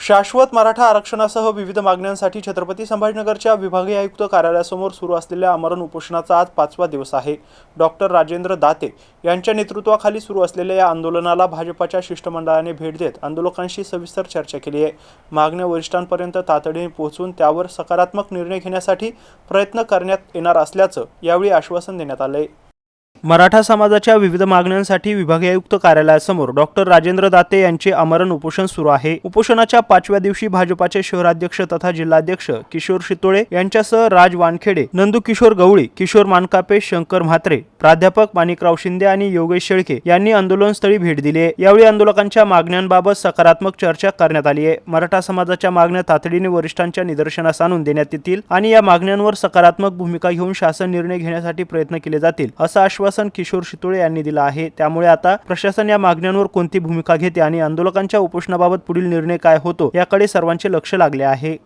शाश्वत मराठा आरक्षणासह विविध मागण्यांसाठी छत्रपती संभाजीनगरच्या विभागीय आयुक्त कार्यालयासमोर सुरू असलेल्या आमरण उपोषणाचा आज 5वा दिवस आहे। डॉक्टर राजेंद्र दाते यांच्या नेतृत्वाखाली सुरू असलेल्या या आंदोलनाला भाजपाच्या शिष्टमंडळाने भेट देत आंदोलकांशी सविस्तर चर्चा केली आहे। मागण्या वरिष्ठांपर्यंत तातडीने पोहोचून त्यावर सकारात्मक निर्णय घेण्यासाठी प्रयत्न करण्यात येणार असल्याचं यावेळी आश्वासन देण्यात आले। मराठा समाजाच्या विविध मागण्यांसाठी विभागीय आयुक्त कार्यालयासमोर डॉक्टर राजेंद्र दाते यांचे आमरण उपोषण सुरू आहे। उपोषणाच्या 5व्या दिवशी भाजपाचे शहराध्यक्ष तथा जिल्हाध्यक्ष किशोर शितोळे यांच्यासह राज वानखेडे, नंदू किशोर गवळी, किशोर मानकापे, शंकर म्हात्रे, प्राध्यापक माणिकराव शिंदे आणि योगेश शेळके यांनी आंदोलनस्थळी भेट दिली आहे। यावेळी आंदोलकांच्या मागण्यांबाबत सकारात्मक चर्चा करण्यात आली आहे। मराठा समाजाच्या मागण्या तातडीने वरिष्ठांच्या निदर्शनास आणून देण्यात येतील आणि या मागण्यांवर सकारात्मक भूमिका घेऊन शासन निर्णय घेण्यासाठी प्रयत्न केले जातील असं आश्वासन किशोर शितोळे यांनी दिला आहे। त्यामुळे आता प्रशासन या मागण्यांवर कोणती भूमिका घेते आणि आंदोलकांच्या उपोषणाबाबत पुढील निर्णय काय होतो याकडे सर्वांचे लक्ष लागले आहे।